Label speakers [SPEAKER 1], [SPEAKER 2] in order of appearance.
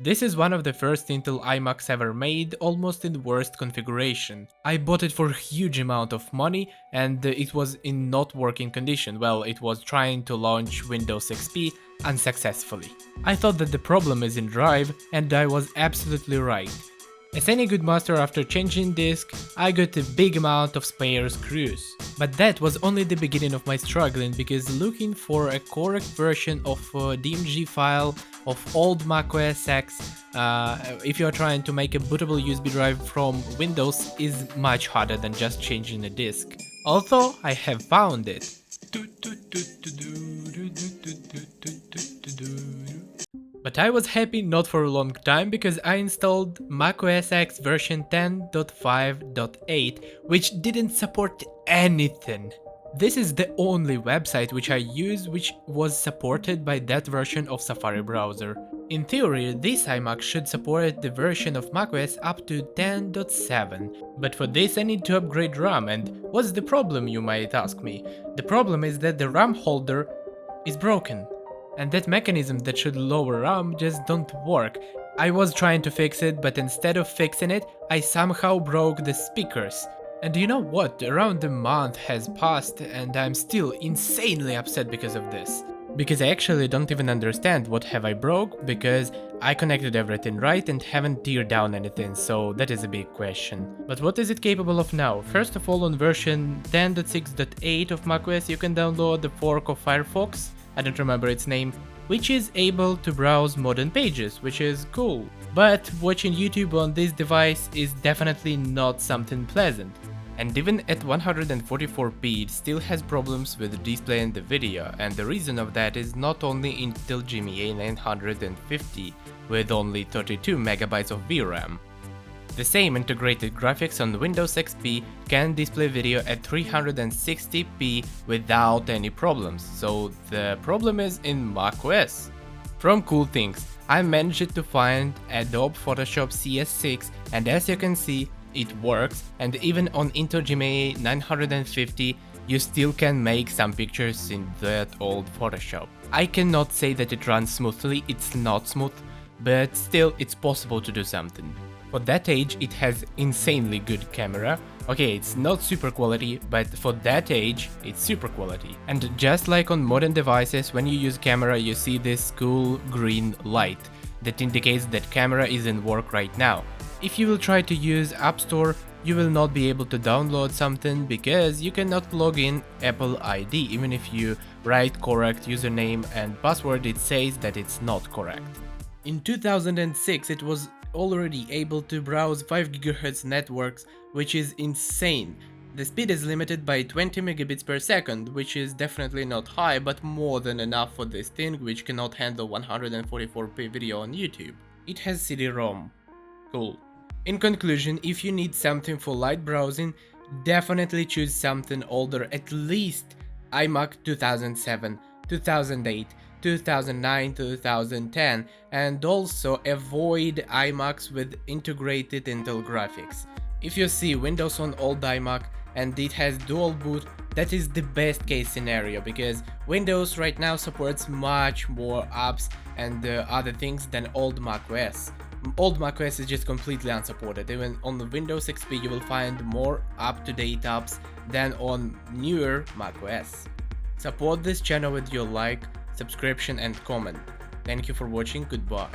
[SPEAKER 1] This is one of the first Intel iMacs ever made, almost in worst configuration. I bought it for a huge amount of money and it was in not working condition. Well, it was trying to launch Windows XP unsuccessfully. I thought that the problem is in drive and I was absolutely right. As any good master, after changing disk, I got a big amount of spare screws. But that was only the beginning of my struggling, because looking for a correct version of a DMG file of old Mac OS X, if you are trying to make a bootable USB drive from Windows, is much harder than just changing a disk. Although I have found it. But I was happy not for a long time, because I installed Mac OS X version 10.5.8, which didn't support anything. This is the only website which I use which was supported by that version of Safari browser. In theory, this iMac should support the version of macOS up to 10.7, but for this I need to upgrade RAM, and what's the problem, you might ask me? The problem is that the RAM holder is broken. And that mechanism that should lower RAM just don't work. I was trying to fix it, but instead of fixing it, I somehow broke the speakers. And you know what, around a month has passed and I'm still insanely upset because of this. Because I actually don't even understand what have I broke, because I connected everything right and haven't teared down anything, so that is a big question. But what is it capable of now? First of all, on version 10.6.8 of macOS you can download the fork of Firefox, I don't remember its name, which is able to browse modern pages, which is cool. But watching YouTube on this device is definitely not something pleasant. And even at 144p it still has problems with displaying the video, and the reason of that is not only Intel GMA 950 with only 32 MB of VRAM. The same integrated graphics on Windows XP can display video at 360p without any problems, so the problem is in macOS. From cool things, I managed to find Adobe Photoshop CS6, and as you can see, it works, and even on Intel GMA 950 you still can make some pictures in that old Photoshop. I cannot say that it runs smoothly, it's not smooth, but still it's possible to do something. For that age it has insanely good camera. Okay, it's not super quality, but for that age it's super quality. And just like on modern devices, when you use camera you see this cool green light that indicates that camera is in work right now. If you will try to use App Store, you will not be able to download something because you cannot log in Apple ID. Even if you write correct username and password, it says that it's not correct. In 2006 it was already able to browse 5 GHz networks, which is insane. The speed is limited by 20 megabits per second, which is definitely not high, but more than enough for this thing which cannot handle 144p video on YouTube. It has CD-ROM. Cool. In conclusion, if you need something for light browsing, definitely choose something older, at least iMac 2007, 2008, 2009, 2010, and also avoid iMacs with integrated Intel graphics. If you see Windows on old iMac and it has dual boot, that is the best case scenario, because Windows right now supports much more apps and other things than old macOS. Old macOS is just completely unsupported. Even on the Windows XP you will find more up-to-date apps than on newer macOS. Support this channel with your like, subscription and comment. Thank you for watching, goodbye.